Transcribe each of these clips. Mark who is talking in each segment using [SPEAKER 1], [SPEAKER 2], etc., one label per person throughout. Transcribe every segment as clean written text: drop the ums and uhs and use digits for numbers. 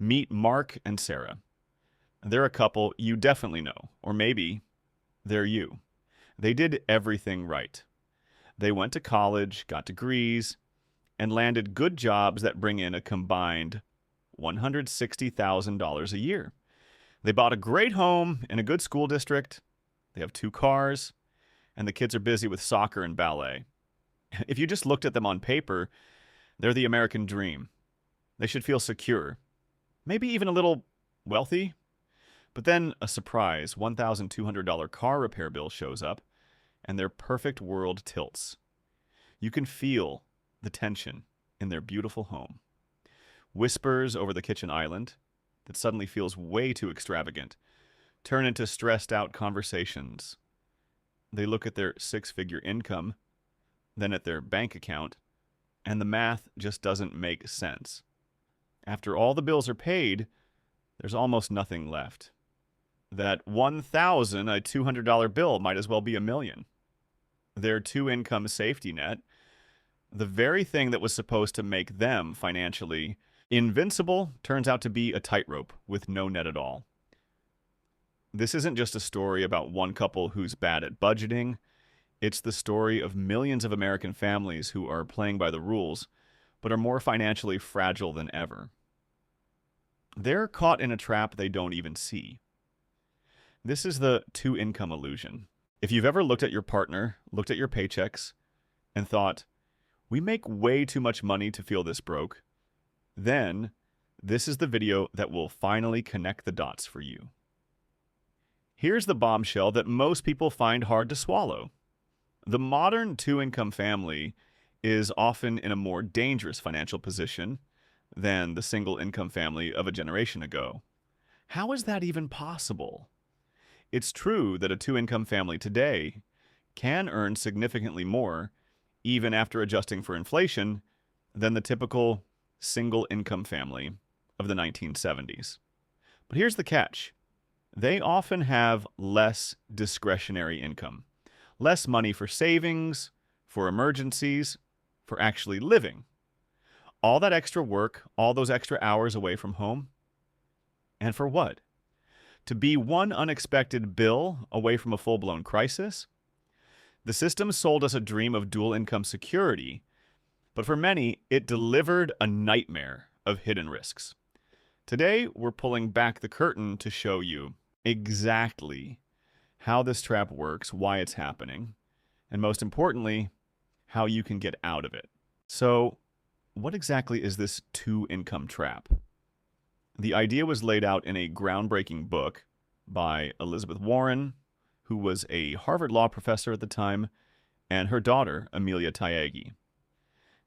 [SPEAKER 1] Meet Mark and Sarah. They're a couple you definitely know, or maybe they're you. They did everything right. They went to college, got degrees, and landed good jobs that bring in a combined $160,000 a year. They bought a great home in a good school district. They have 2 cars, and the kids are busy with soccer and ballet. If you just looked at them on paper, they're the American dream. They should feel secure, maybe even a little wealthy. But then a surprise $1,200 car repair bill shows up, and their perfect world tilts. You can feel the tension in their beautiful home. Whispers over the kitchen island that suddenly feels way too extravagant turn into stressed out conversations. They look at their 6-figure income, then at their bank account, and the math just doesn't make sense. After all the bills are paid, there's almost nothing left. That $1,200 bill might as well be $1 million. Their 2-income safety net, the very thing that was supposed to make them financially invincible, turns out to be a tightrope with no net at all. This isn't just a story about one couple who's bad at budgeting. It's the story of millions of American families who are playing by the rules, but are more financially fragile than ever. They're caught in a trap they don't even see. This is the 2-income illusion. If you've ever looked at your partner, looked at your paychecks, and thought, we make way too much money to feel this broke, then this is the video that will finally connect the dots for you. Here's the bombshell that most people find hard to swallow. The modern 2-income family is often in a more dangerous financial position than the single-income family of a generation ago. How is that even possible? It's true that a 2-income family today can earn significantly more, even after adjusting for inflation, than the typical single-income family of the 1970s. But here's the catch. They often have less discretionary income, less money for savings, for emergencies, for actually living. All that extra work, all those extra hours away from home. And for what? To be one unexpected bill away from a full-blown crisis? The system sold us a dream of dual income security, but for many, it delivered a nightmare of hidden risks. Today, we're pulling back the curtain to show you exactly how this trap works, why it's happening, and most importantly, how you can get out of it. So, what exactly is this 2-income trap? The idea was laid out in a groundbreaking book by Elizabeth Warren, who was a Harvard law professor at the time, and her daughter, Amelia Tyagi.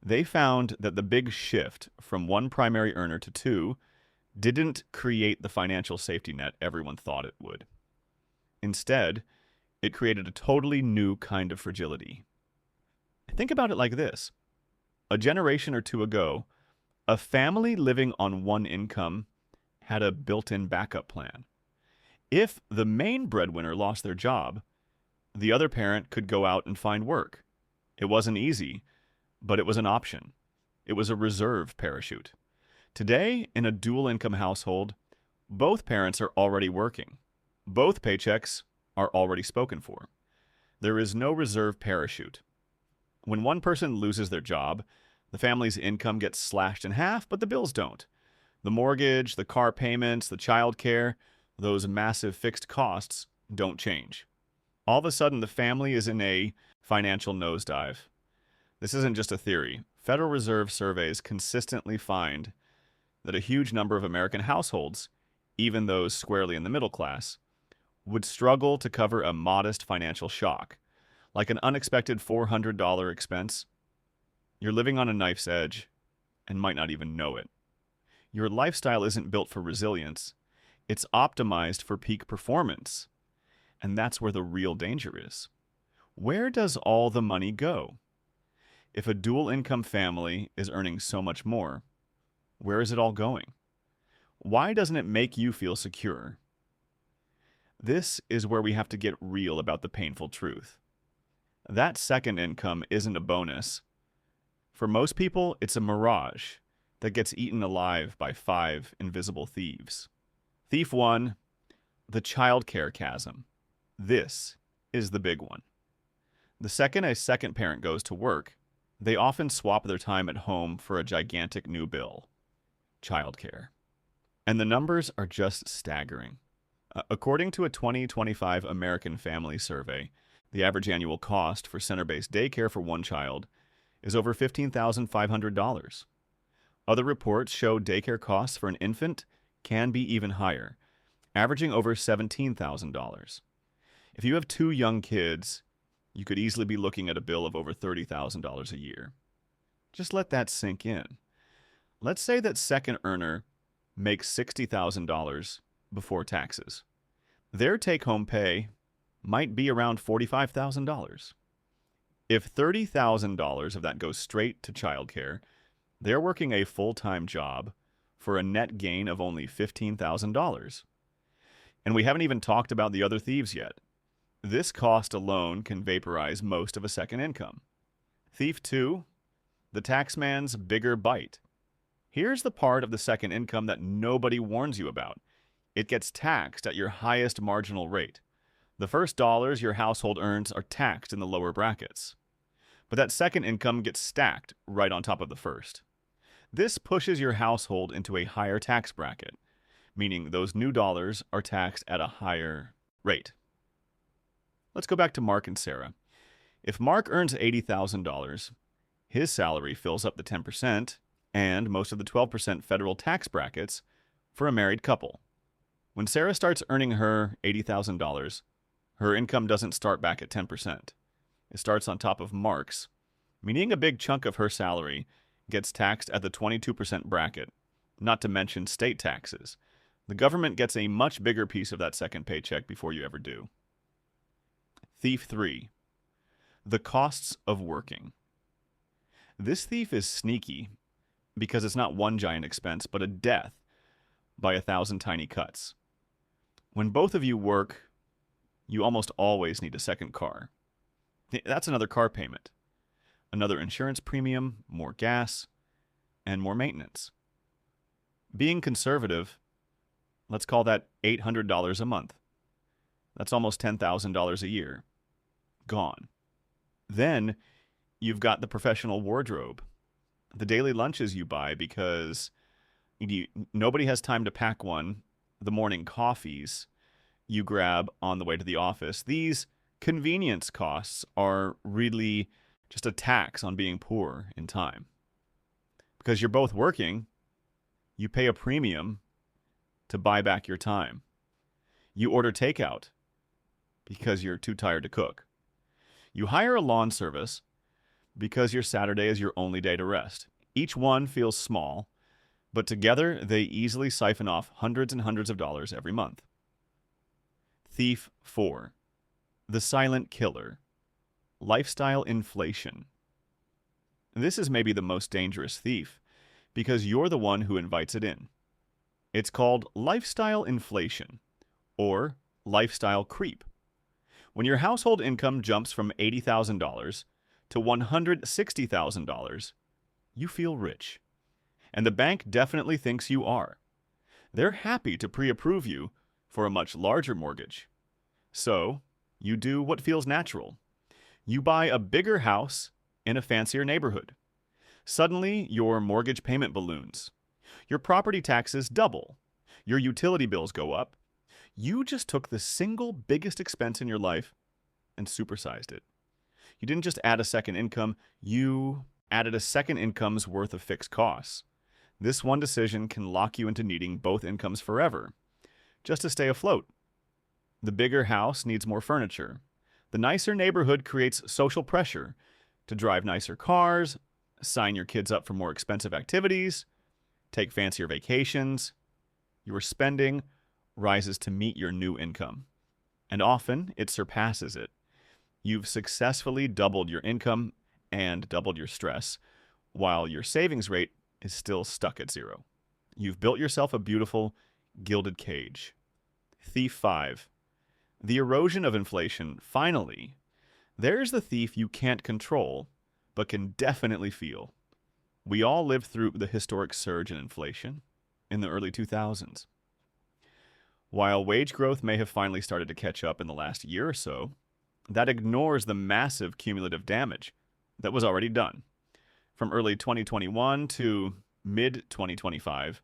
[SPEAKER 1] They found that the big shift from one primary earner to 2 didn't create the financial safety net everyone thought it would. Instead, it created a totally new kind of fragility. Think about it like this. A generation or two ago, a family living on one income had a built-in backup plan. If the main breadwinner lost their job, the other parent could go out and find work. It wasn't easy, but it was an option. It was a reserve parachute. Today, in a dual-income household, both parents are already working. Both paychecks are already spoken for. There is no reserve parachute. When one person loses their job, the family's income gets slashed in half, but the bills don't. The mortgage, the car payments, the childcare, those massive fixed costs don't change. All of a sudden, the family is in a financial nosedive. This isn't just a theory. Federal Reserve surveys consistently find that a huge number of American households, even those squarely in the middle class, would struggle to cover a modest financial shock, like an unexpected $400 expense. You're living on a knife's edge and might not even know it. Your lifestyle isn't built for resilience. It's optimized for peak performance. And that's where the real danger is. Where does all the money go? If a dual-income family is earning so much more, where is it all going? Why doesn't it make you feel secure? This is where we have to get real about the painful truth. That second income isn't a bonus. For most people, it's a mirage. that gets eaten alive by 5 invisible thieves. Thief 1, the childcare chasm. This is the big one. The second a second parent goes to work, they often swap their time at home for a gigantic new bill, childcare. And the numbers are just staggering. According to a 2025 American Family Survey, the average annual cost for center-based daycare for one child is over $15,500. Other reports show daycare costs for an infant can be even higher, averaging over $17,000. If you have 2 young kids, you could easily be looking at a bill of over $30,000 a year. Just let that sink in. Let's say that second earner makes $60,000 before taxes. Their take-home pay might be around $45,000. If $30,000 of that goes straight to childcare, they're working a full-time job for a net gain of only $15,000. And we haven't even talked about the other thieves yet. This cost alone can vaporize most of a second income. Thief 2, the taxman's bigger bite. Here's the part of the second income that nobody warns you about. It gets taxed at your highest marginal rate. The first dollars your household earns are taxed in the lower brackets. But that second income gets stacked right on top of the first. This pushes your household into a higher tax bracket, meaning those new dollars are taxed at a higher rate. Let's go back to Mark and Sarah. If Mark earns $80,000, his salary fills up the 10% and most of the 12% federal tax brackets for a married couple. When Sarah starts earning her $80,000, her income doesn't start back at 10%. It starts on top of Mark's, meaning a big chunk of her salary gets taxed at the 22% bracket, not to mention state taxes. The government gets a much bigger piece of that second paycheck before you ever do. Thief 3, the costs of working. This thief is sneaky because it's not one giant expense, but a death by 1,000 tiny cuts. When both of you work, you almost always need a second car. That's another car payment, another insurance premium, more gas, and more maintenance. Being conservative, let's call that $800 a month. That's almost $10,000 a year. Gone. Then you've got the professional wardrobe, the daily lunches you buy because nobody has time to pack one, the morning coffees you grab on the way to the office. These convenience costs are really just a tax on being poor in time. Because you're both working, you pay a premium to buy back your time. You order takeout because you're too tired to cook. You hire a lawn service because your Saturday is your only day to rest. Each one feels small, but together they easily siphon off hundreds and hundreds of dollars every month. Thief 4, the silent killer, lifestyle inflation. This is maybe the most dangerous thief because you're the one who invites it in. It's called lifestyle inflation or lifestyle creep. When your household income jumps from $80,000 to $160,000, you feel rich. And the bank definitely thinks you are. They're happy to pre-approve you for a much larger mortgage. So, you do what feels natural. You buy a bigger house in a fancier neighborhood. Suddenly, your mortgage payment balloons. Your property taxes double. Your utility bills go up. You just took the single biggest expense in your life and supersized it. You didn't just add a second income, you added a second income's worth of fixed costs. This one decision can lock you into needing both incomes forever, just to stay afloat. The bigger house needs more furniture. The nicer neighborhood creates social pressure to drive nicer cars, sign your kids up for more expensive activities, take fancier vacations. Your spending rises to meet your new income, and often it surpasses it. You've successfully doubled your income and doubled your stress, while your savings rate is still stuck at zero. You've built yourself a beautiful, gilded cage. Thief 5, the erosion of inflation. Finally, there's the thief you can't control, but can definitely feel. We all lived through the historic surge in inflation in the early 2000s. While wage growth may have finally started to catch up in the last year or so, that ignores the massive cumulative damage that was already done. From early 2021 to mid 2025,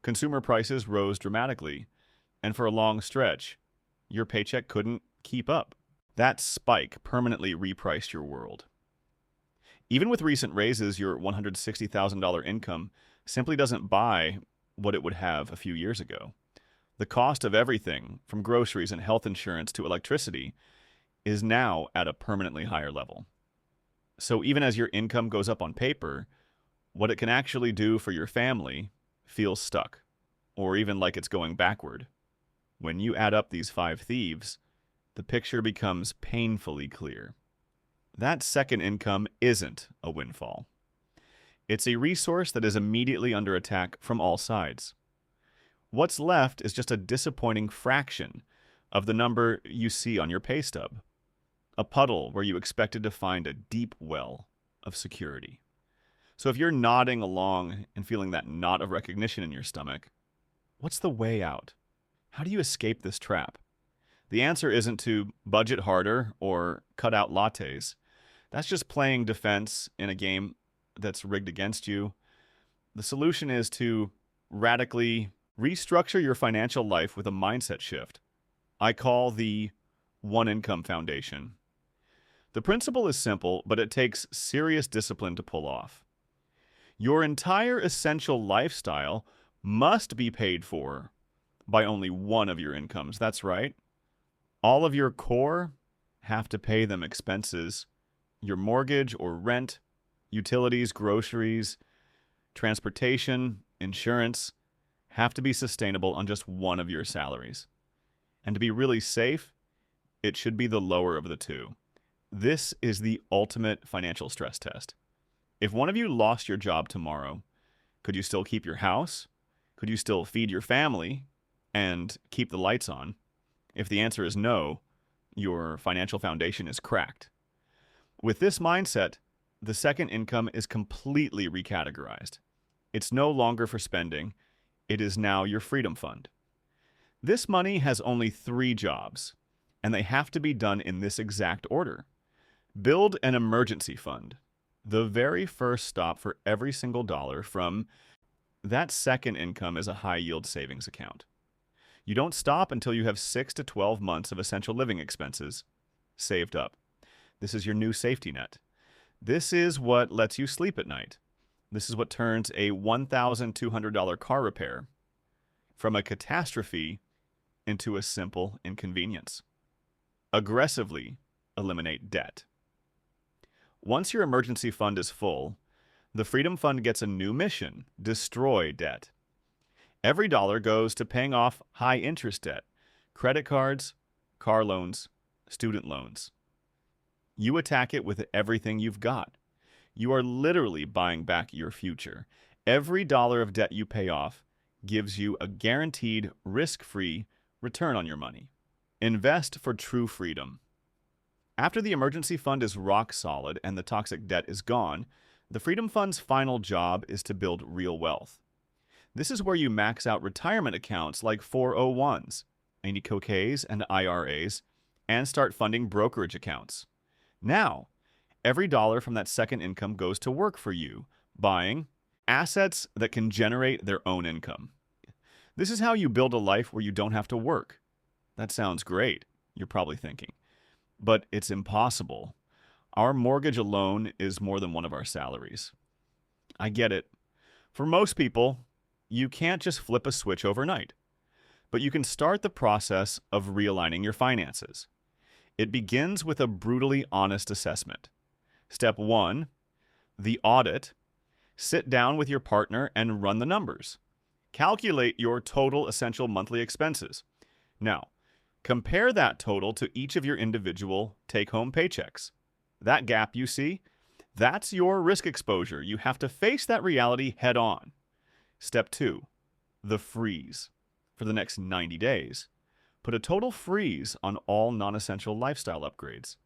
[SPEAKER 1] consumer prices rose dramatically, and for a long stretch, your paycheck couldn't keep up. That spike permanently repriced your world. Even with recent raises, your $160,000 income simply doesn't buy what it would have a few years ago. The cost of everything, from groceries and health insurance to electricity, is now at a permanently higher level. So even as your income goes up on paper, what it can actually do for your family feels stuck, or even like it's going backward. When you add up these five thieves, the picture becomes painfully clear. That second income isn't a windfall. It's a resource that is immediately under attack from all sides. What's left is just a disappointing fraction of the number you see on your pay stub. A puddle where you expected to find a deep well of security. So if you're nodding along and feeling that knot of recognition in your stomach, what's the way out? How do you escape this trap? The answer isn't to budget harder or cut out lattes. That's just playing defense in a game that's rigged against you. The solution is to radically restructure your financial life with a mindset shift. I call the one income foundation. The principle is simple, but it takes serious discipline to pull off. Your entire essential lifestyle must be paid for by only one of your incomes. That's right. All of your core have to pay them expenses. Your mortgage or rent, utilities, groceries, transportation, insurance have to be sustainable on just one of your salaries. And to be really safe, it should be the lower of the two. This is the ultimate financial stress test. If one of you lost your job tomorrow, could you still keep your house? Could you still feed your family and keep the lights on? If the answer is no, your financial foundation is cracked. With this mindset, the second income is completely recategorized. It's no longer for spending. It is now your freedom fund. This money has only 3 jobs, and they have to be done in this exact order. Build an emergency fund, the very first stop for every single dollar from that second income is a high-yield savings account. You don't stop until you have 6 to 12 months of essential living expenses saved up. This is your new safety net. This is what lets you sleep at night. This is what turns a $1,200 car repair from a catastrophe into a simple inconvenience. Aggressively eliminate debt. Once your emergency fund is full, the Freedom Fund gets a new mission: destroy debt. Every dollar goes to paying off high-interest debt, credit cards, car loans, student loans. You attack it with everything you've got. You are literally buying back your future. Every dollar of debt you pay off gives you a guaranteed, risk-free return on your money. Invest for true freedom. After the emergency fund is rock solid and the toxic debt is gone, the Freedom Fund's final job is to build real wealth. This is where you max out retirement accounts like 401s, INICOKs, and IRAs, and start funding brokerage accounts. Now, every dollar from that second income goes to work for you, buying assets that can generate their own income. This is how you build a life where you don't have to work. That sounds great, you're probably thinking. But it's impossible. Our mortgage alone is more than one of our salaries. I get it. For most people, you can't just flip a switch overnight. But you can start the process of realigning your finances. It begins with a brutally honest assessment. Step 1, the audit. Sit down with your partner and run the numbers. Calculate your total essential monthly expenses. Now, compare that total to each of your individual take-home paychecks. That gap you see, that's your risk exposure. You have to face that reality head on. Step 2, the freeze. For the next 90 days, put a total freeze on all non-essential lifestyle upgrades.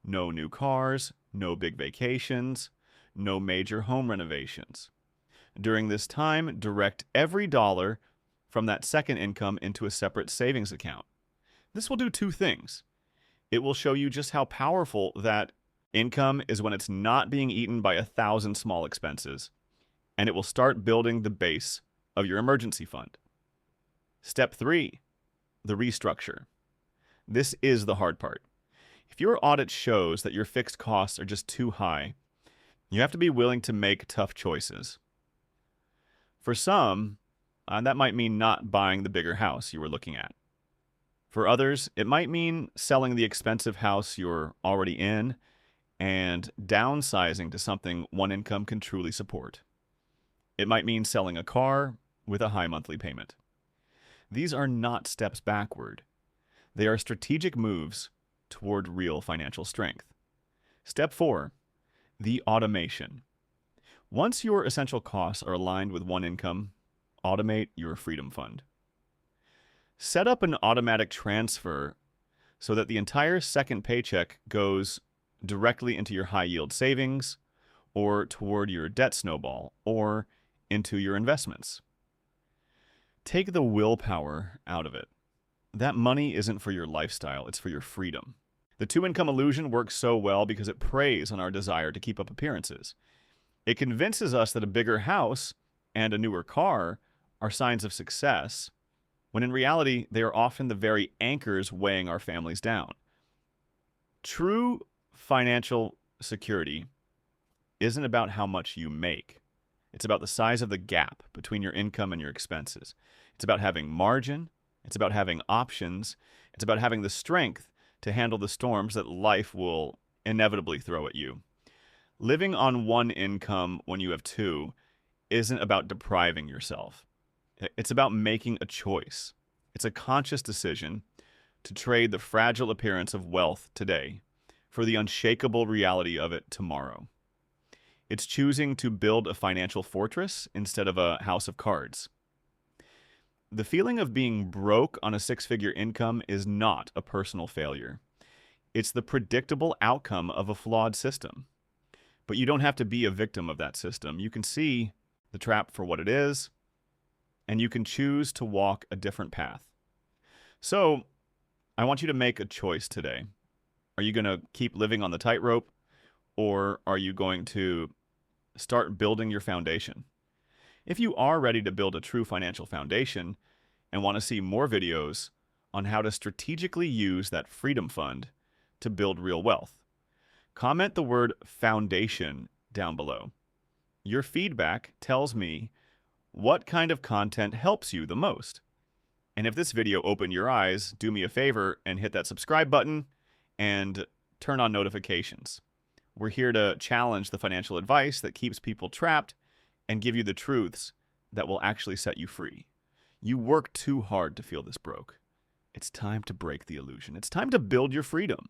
[SPEAKER 1] No new cars, no big vacations, no major home renovations. During this time, direct every dollar from that second income into a separate savings account. This will do two things. It will show you just how powerful that income is when it's not being eaten by 1,000 small expenses, and it will start building the base of your emergency fund. Step 3, the restructure. This is the hard part. If your audit shows that your fixed costs are just too high, you have to be willing to make tough choices. For some, that might mean not buying the bigger house you were looking at. For others, it might mean selling the expensive house you're already in and downsizing to something one income can truly support. It might mean selling a car with a high monthly payment. These are not steps backward. They are strategic moves toward real financial strength. Step 4, the automation. Once your essential costs are aligned with one income, automate your freedom fund. Set up an automatic transfer so that the entire second paycheck goes directly into your high-yield savings or toward your debt snowball or into your investments. Take the willpower out of it. That money isn't for your lifestyle, it's for your freedom. The two-income illusion works so well because it preys on our desire to keep up appearances. It convinces us that a bigger house and a newer car are signs of success, when in reality, they are often the very anchors weighing our families down. True financial security isn't about how much you make. It's about the size of the gap between your income and your expenses. It's about having margin. It's about having options. It's about having the strength to handle the storms that life will inevitably throw at you. Living on one income when you have two isn't about depriving yourself. It's about making a choice. It's a conscious decision to trade the fragile appearance of wealth today for the unshakable reality of it tomorrow. It's choosing to build a financial fortress instead of a house of cards. The feeling of being broke on a six-figure income is not a personal failure. It's the predictable outcome of a flawed system. But you don't have to be a victim of that system. You can see the trap for what it is, and you can choose to walk a different path. So, I want you to make a choice today. Are you going to keep living on the tightrope, or are you going to start building your foundation? If you are ready to build a true financial foundation and want to see more videos on how to strategically use that freedom fund to build real wealth, comment the word foundation down below. Your feedback tells me what kind of content helps you the most. And if this video opened your eyes, do me a favor and hit that subscribe button and turn on notifications. We're here to challenge the financial advice that keeps people trapped and give you the truths that will actually set you free. You work too hard to feel this broke. It's time to break the illusion. It's time to build your freedom.